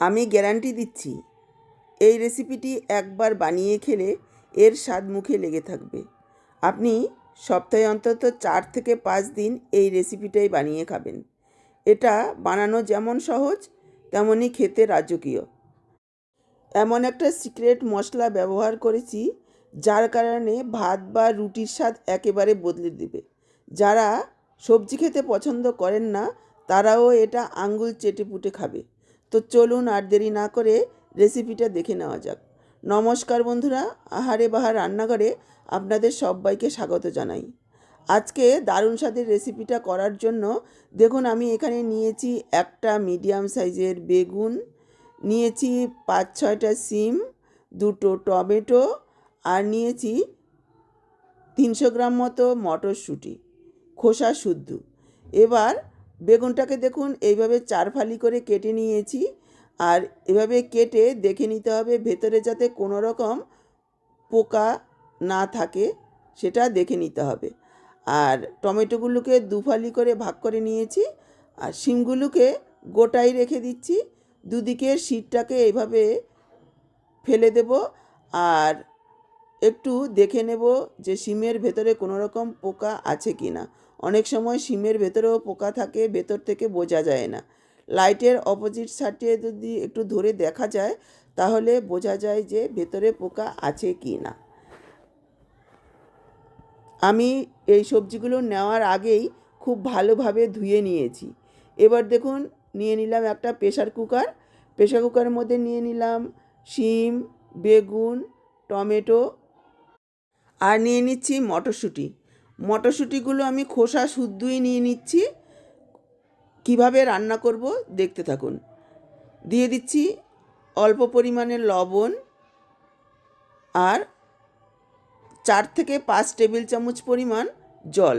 আমি গ্যারান্টি দিচ্ছি এই রেসিপিটি একবার বানিয়ে খেলে এর স্বাদ মুখে লেগে থাকবে। আপনি সপ্তাহে অন্তত 4 থেকে 5 দিন এই রেসিপিটাই বানিয়ে খাবেন। এটা বানানো যেমন সহজ তেমনই খেতে রাজকীয়। এমন একটা সিক্রেট মশলা ব্যবহার করেছি যার কারণে ভাত বা রুটির স্বাদ একেবারে বদলে দেবে। যারা সবজি খেতে পছন্দ করেন না তারাও এটা আঙ্গুল চেটেপুটে খাবে। তো চলুন আর দেরি না করে রেসিপিটা দেখে নেওয়া যাক। নমস্কার বন্ধুরা, আহারে বাহার রান্নাঘরে আপনাদের সবাইকে স্বাগত জানাই। আজকে দারুণ স্বাদের রেসিপিটা করার জন্য দেখুন আমি এখানে নিয়েছি একটা মিডিয়াম সাইজের বেগুন, নিয়েছি 5-6টা সিম, 2টো টমেটো আর নিয়েছি 300 গ্রাম মতো মটরশুঁটি খোসা শুদ্ধ। এবার বেগুনটাকে দেখুন এইভাবে 4 ফালি করে কেটে নিয়েছি। আর এভাবে কেটে দেখে নিতে হবে ভেতরে যাতে কোনো রকম পোকা না থাকে, সেটা দেখে নিতে হবে। আর টমেটোগুলোকে 2 ফালি করে ভাগ করে নিয়েছি। আর শিমগুলোকে গোটাই রেখে দিচ্ছি। দুদিকের শীটটাকে এইভাবে ফেলে দেব আর একটু দেখে নেব যে শিমের ভেতরে কোনো রকম পোকা আছে কি না। অনেক সময় শিমের ভেতরেও পোকা থাকে, ভেতর থেকে বোঝা যায় না। লাইটের অপোজিট সাইডে যদি একটু ধরে দেখা যায় তাহলে বোঝা যায় যে ভেতরে পোকা আছে কি না। আমি এই সবজিগুলো নেওয়ার আগেই খুব ভালোভাবে ধুয়ে নিয়েছি। এবার দেখুন নিয়ে নিলাম একটা প্রেসার কুকার। প্রেসার কুকারের মধ্যে নিয়ে নিলাম শিম, বেগুন, টমেটো আর নিয়ে নিচ্ছি মটরশুঁটি। মটরশুঁটিগুলো আমি খোসা শুদ্ধই নিয়ে নিচ্ছি। কিভাবে রান্না করব দেখতে থাকুন। দিয়ে দিচ্ছি অল্প পরিমাণে লবণ আর 4 থেকে 5 টেবিল চামচ পরিমাণ জল।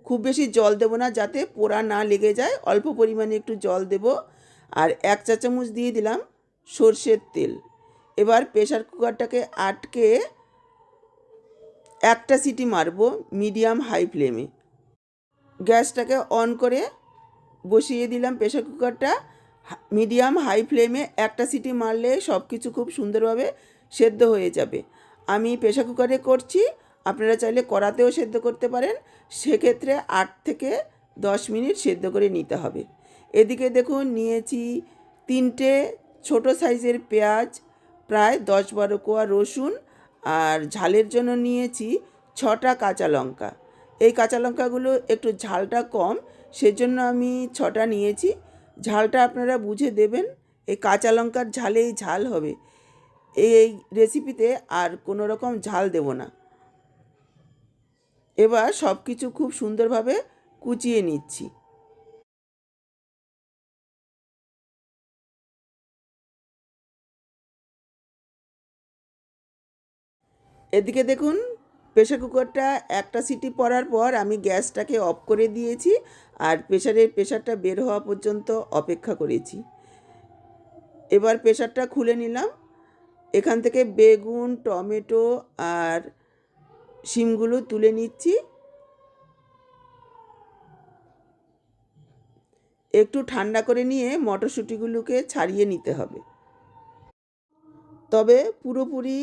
খুব বেশি জল দেব না যাতে পোড়া না লেগে যায়, অল্প পরিমাণে একটু জল দেব। আর 1 চা চামচ দিয়ে দিলাম সর্ষের তেল। এবার প্রেসার কুকারটাকে আটকে একটা সিটি মারবো মিডিয়াম হাই ফ্লেমে। গ্যাসটাকে অন করে বসিয়ে দিলাম প্রেসার কুকারটা। মিডিয়াম হাই ফ্লেমে একটা সিটি মারলে সব কিছু খুব সুন্দরভাবে সেদ্ধ হয়ে যাবে। আমি প্রেসার কুকারে করছি, আপনারা চাইলে কড়াতেও সেদ্ধ করতে পারেন। সেক্ষেত্রে 8 থেকে 10 মিনিট সেদ্ধ করে নিতে হবে। এদিকে দেখুন নিয়েছি 3টে ছোটো সাইজের পেঁয়াজ, প্রায় 10-12 কোয়া রসুন আর ঝালের জন্য নিয়েছি 6টা কাঁচা লঙ্কা। এই কাঁচা লঙ্কাগুলো একটু ঝালটা কম, সেজন্য আমি 6টা নিয়েছি। ঝালটা আপনারা বুঝে দেবেন, এই কাঁচা লঙ্কার ঝালেই ঝাল হবে। এই রেসিপিতে আর কোনো রকম ঝাল দেব না। এবার সব কিছু খুব সুন্দরভাবে কুচিয়ে নিচ্ছি। এদিকে দেখুন প্রেসার কুকারটা একটা সিটি পড়ার পর আমি গ্যাসটাকে অফ করে দিয়েছি আর প্রেসারটা বের হওয়া পর্যন্ত অপেক্ষা করেছি। এবার প্রেসারটা খুলে নিলাম। এখান থেকে বেগুন, টমেটো আর শিমগুলো তুলে নিচ্ছি। একটু ঠান্ডা করে নিয়ে মটরশুঁটিগুলোকে ছাড়িয়ে নিতে হবে। তবে পুরোপুরি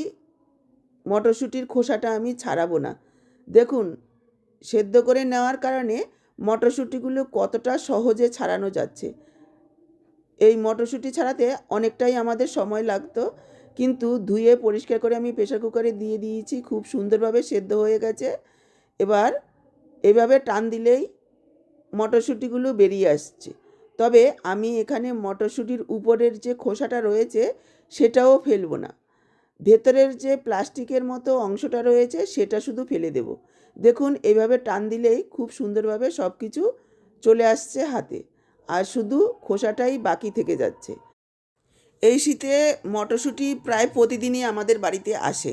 মটরশুঁটির খোসাটা আমি ছাড়াবো না। দেখুন সেদ্ধ করে নেওয়ার কারণে মটরশুঁটিগুলো কতটা সহজে ছাড়ানো যাচ্ছে। এই মটরশুঁটি ছাড়াতে অনেকটাই আমাদের সময় লাগতো, কিন্তু ধুয়ে পরিষ্কার করে আমি প্রেসার কুকারে দিয়ে দিয়েছি, খুব সুন্দরভাবে সেদ্ধ হয়ে গেছে। এবার এভাবে টান দিলেই মটরশুঁটিগুলো বেরিয়ে আসছে। তবে আমি এখানে মটরশুঁটির উপরের যে খোসাটা রয়েছে সেটাও ফেলবো না, ভেতরের যে প্লাস্টিকের মতো অংশটা রয়েছে সেটা শুধু ফেলে দেব। দেখুন এইভাবে টান দিলেই খুব সুন্দরভাবে সব কিছু চলে আসছে হাতে, আর শুধু খোসাটাই বাকি থেকে যাচ্ছে। এই শীতে মটরশুঁটি প্রায় প্রতিদিনই আমাদের বাড়িতে আসে।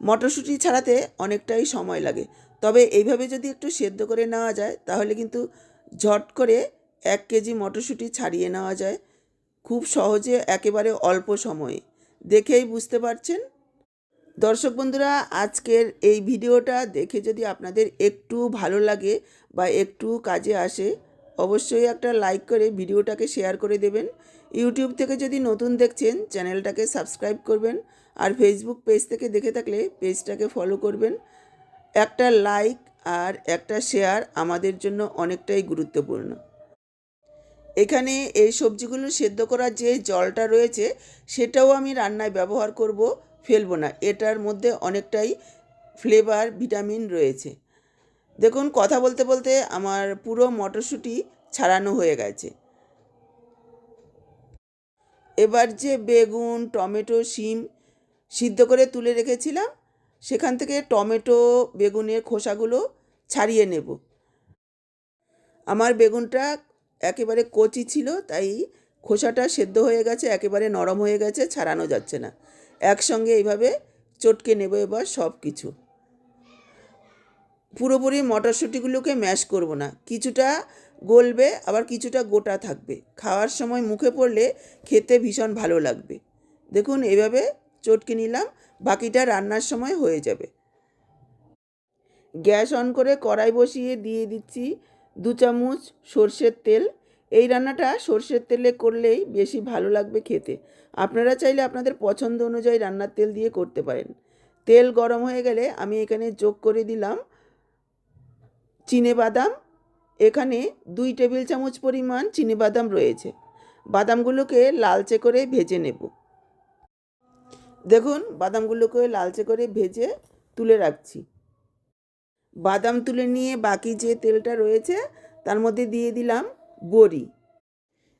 মটরশুঁটি ছাড়াতে অনেকটাই সময় লাগে, তবে এইভাবে যদি একটু সেদ্ধ করে নেওয়া যায় তাহলে কিন্তু ঝট করে 1 কেজি মটরশুঁটি ছাড়িয়ে নেওয়া যায় খুব সহজে, একেবারে অল্প সময়ে। দেখেই বুঝতে পারছেন। দর্শক বন্ধুরা, আজকের এই ভিডিওটা দেখে যদি আপনাদের একটু ভালো লাগে বা একটু কাজে আসে অবশ্যই একটা লাইক করে ভিডিওটাকে শেয়ার করে দেবেন ইউটিউব থেকে যদি নতুন দেখছেন চ্যানেলটাকে সাবস্ক্রাইব করবেন, আর ফেসবুক পেজ থেকে দেখে থাকলে পেজটাকে ফলো করবেন। একটা লাইক আর একটা শেয়ার আমাদের জন্য অনেকটাই গুরুত্বপূর্ণ। এখানে এই সবজিগুলো সেদ্ধ করার যে জলটা রয়েছে সেটাও আমি রান্নায় ব্যবহার করব, ফেলবো না। এটার মধ্যে অনেকটাই ফ্লেভার, ভিটামিন রয়েছে। দেখুন, কথা বলতে বলতে আমার পুরো মটরশুঁটি ছাড়ানো হয়ে গেছে। এবার যে বেগুন, টমেটো, শিম সিদ্ধ করে তুলে রেখেছিলাম, সেখান থেকে টমেটো, বেগুনের খোসাগুলো ছাড়িয়ে নেব। আমার বেগুনটা একেবারে কচি ছিল, তাই খোসাটা সেদ্ধ হয়ে গেছে, একেবারে নরম হয়ে গেছে, ছাড়ানো যাচ্ছে না। একসঙ্গে এইভাবে চটকে নেব এবার সব কিছু। পুরোপুরি মটরশুঁটিগুলোকে ম্যাশ করব না, কিছুটা গলবে আবার কিছুটা গোটা থাকবে। খাওয়ার সময় মুখে পড়লে খেতে ভীষণ ভালো লাগবে। দেখুন, এভাবে চটকে নিলাম, বাকিটা রান্নার সময় হয়ে যাবে। গ্যাস অন করে কড়াই বসিয়ে দিয়ে দিচ্ছি 2 চামচ সর্ষের তেল। এই রান্নাটা সর্ষের তেলে করলেই বেশি ভালো লাগবে খেতে। আপনারা চাইলে আপনাদের পছন্দ অনুযায়ী রান্নার তেল দিয়ে করতে পারেন। তেল গরম হয়ে গেলে আমি এখানে যোগ করে দিলাম চিনেবাদাম। এখানে 2 টেবিল চামচ পরিমাণ চিনেবাদাম রয়েছে। বাদামগুলোকে লালচে করে ভেজে নেব। দেখুন, বাদামগুলোকে লালচে করে ভেজে তুলে রাখছি। বাদাম তুলে নিয়ে বাকি যে তেলটা রয়েছে তার মধ্যে দিয়ে দিলাম বড়ি।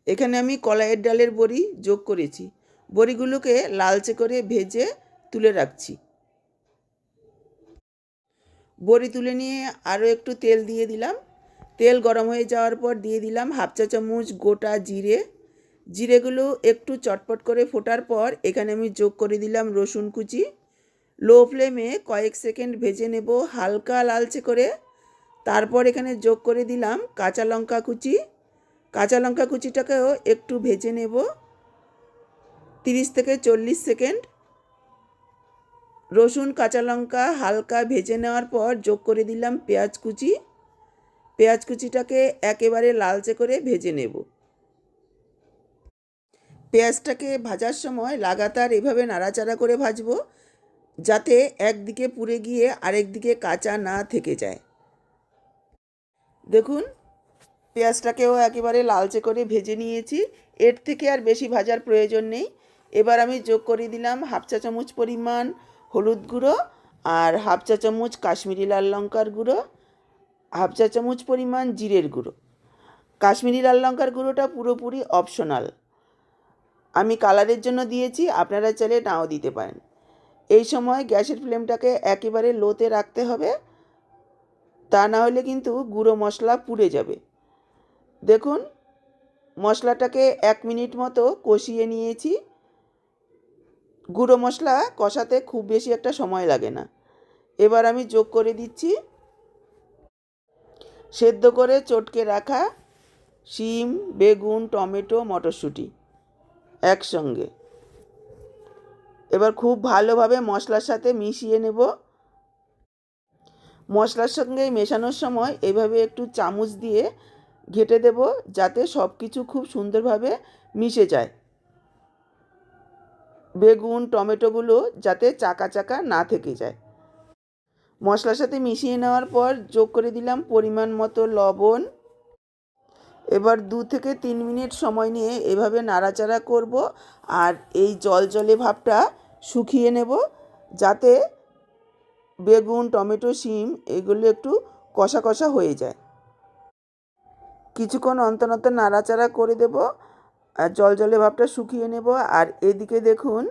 এখানে আমি কলাইয়ের ডালের বড়ি যোগ করেছি। বড়িগুলোকে লালচে করে ভেজে তুলে রাখছি। বড়ি তুলে নিয়ে আরও একটু তেল দিয়ে দিলাম। তেল গরম হয়ে যাওয়ার পর দিয়ে দিলাম 1/2 চা চামচ গোটা জিরে। জিরেগুলো একটু চটপট করে ফোটার পর এখানে আমি যোগ করে দিলাম রসুন কুচি। লো ফ্লেমে কয়েক সেকেন্ড ভেজে নেব হালকা লালচে করে। তারপর এখানে যোগ করে দিলাম কাঁচা লঙ্কা কুচি। কাঁচা লঙ্কা কুচিটাকেও একটু ভেজে নেব 30 থেকে 40 সেকেন্ড। রসুন, কাঁচা লঙ্কা হালকা ভেজে নেওয়ার পর যোগ করে দিলাম পেঁয়াজ কুচি। পেঁয়াজ কুচিটাকে একেবারে লালচে করে ভেজে নেব। পেঁয়াজটাকে ভাজার সময় লাগাতার এভাবে নাড়াচাড়া করে ভাজবো, যাতে একদিকে পুড়ে গিয়ে আরেক দিকে কাঁচা না থেকে যায়। দেখুন, পেঁয়াজটাকেও একেবারে লালচে করে ভেজে নিয়েছি। এর থেকে আর বেশি ভাজার প্রয়োজন নেই। এবার আমি যোগ করে দিলাম 1/2 চা চামচ পরিমাণ হলুদ গুঁড়ো আর 1/2 চা চামচ কাশ্মীরি লাল লঙ্কার গুঁড়ো, 1/2 চা চামচ পরিমাণ জিরের গুঁড়ো। কাশ্মীরি লাল লঙ্কার গুঁড়োটা পুরোপুরি অপশনাল, আমি কালারের জন্য দিয়েছি, আপনারা চাইলে নাও দিতে পারেন। এই সময় গ্যাসের ফ্লেমটাকে একেবারে লোতে রাখতে হবে, তা না হলে কিন্তু গুঁড়ো মশলা পুড়ে যাবে। দেখুন, মশলাটাকে 1 মিনিট মতো কষিয়ে নিয়েছি। গুঁড়ো মশলা কষাতে খুব বেশি একটা সময় লাগে না। এবার আমি যোগ করে দিচ্ছি সেদ্ধ করে চটকে রাখা শিম, বেগুন, টমেটো, মটরশুঁটি একসঙ্গে। এবার খুব ভালোভাবে মশলার সাথে মিশিয়ে নেব। মশলার সঙ্গে মেশানোর সময় এভাবে একটু চামচ দিয়ে ঘেঁটে দেব, যাতে সব কিছু খুব সুন্দরভাবে মিশে যায়। বেগুন, টমেটোগুলো যাতে চাকা চাকা না থেকে যায়। মশলার সাথে মিশিয়ে নেওয়ার পর যোগ করে দিলাম পরিমাণ মতো লবণ। এবার 2 থেকে 3 মিনিট সময় নিয়ে এভাবে নাড়াচাড়া করব, আর এই জলজলে ভাবটা শুকিয়ে নেব, যাতে বেগুন, টমেটো, শিম এগুলো একটু কষা কষা হয়ে যায়। কিছুক্ষণ অন্তর অন্তর নাড়াচাড়া করে দেব আর জলজলে ভাবটা শুকিয়ে নেব। আর এদিকে দেখুন,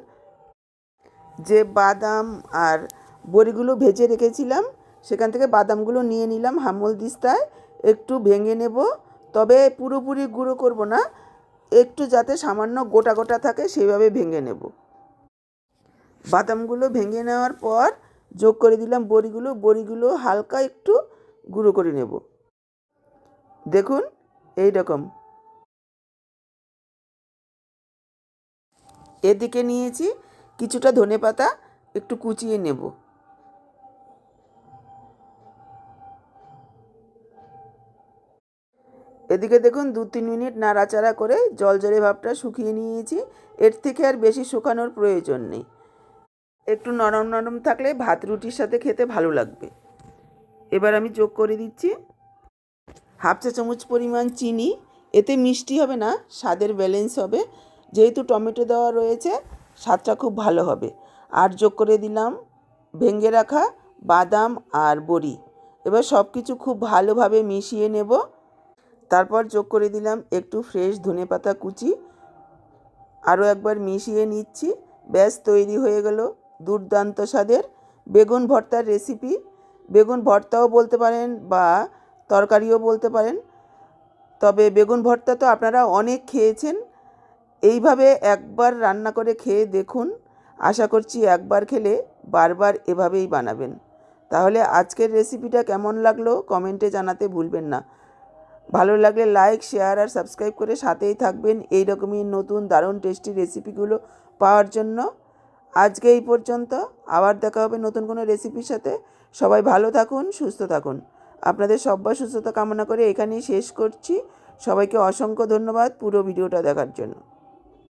যে বাদাম আর বড়িগুলো ভেজে রেখেছিলাম সেখান থেকে বাদামগুলো নিয়ে নিলাম হামলদিস্তায়, একটু ভেঙে নেব। তবে পুরোপুরি গুঁড়ো করব না, একটু যাতে সামান্য গোটা গোটা থাকে সেইভাবে ভেঙে নেব। বাদামগুলো ভেঙে নেওয়ার পর যোগ করে দিলাম বড়িগুলো। বড়িগুলো হালকা একটু গুঁড়ো করে নেব। দেখুন, এই রকম। এদিকে নিয়েছি কিছুটা ধনেপাতা, একটু কুচিয়ে নেব। এদিকে দেখুন 2-3 মিনিট নাড়াচাড়া করে জলজলে ভাবটা শুকিয়ে নিয়েছি। এর থেকে আর বেশি শুকানোর প্রয়োজন নেই। একটু নরম নরম থাকলে ভাত রুটির সাথে খেতে ভালো লাগবে। এবার আমি যোগ করে দিচ্ছি হাফ চা চামচ পরিমাণ চিনি। এতে মিষ্টি হবে না, স্বাদের ব্যালেন্স হবে। যেহেতু টমেটো দেওয়া রয়েছে, স্বাদটা খুব ভালো হবে। আর যোগ করে দিলাম ভেঙে রাখা বাদাম আর বড়ি। এবার সব কিছু খুব ভালোভাবে মিশিয়ে নেব। তারপর যোগ করে দিলাম একটু ফ্রেশ ধনেপাতা কুচি। আরও একবার মিশিয়ে নিচ্ছি। ব্যাস তৈরি হয়ে গেল দুর্দান্ত স্বাদের বেগুন ভর্তার রেসিপি। বেগুন ভর্তাও বলতে পারেন বা তরকারিও বলতে পারেন, তবে বেগুন ভর্তা তো আপনারা অনেক খেয়েছেন। এইভাবে একবার রান্না করে খেয়ে দেখুন। আশা করছি একবার খেলে বারবার এভাবেই বানাবেন। তাহলে আজকের রেসিপিটা কেমন লাগলো কমেন্টে জানাতে ভুলবেন না। ভালো লাগলে লাইক, শেয়ার আর সাবস্ক্রাইব করে সাথেই থাকবেন এই রকমই নতুন দারুণ টেস্টি রেসিপিগুলো পাওয়ার জন্য। আজকে এই পর্যন্ত, আবার দেখা হবে নতুন কোনো রেসিপির সাথে। সবাই ভালো থাকুন, সুস্থ থাকুন। আপনাদের সবার সুস্থতা কামনা করে এখানেই শেষ করছি। সবাইকে অসংখ্য ধন্যবাদ পুরো ভিডিওটা দেখার জন্য।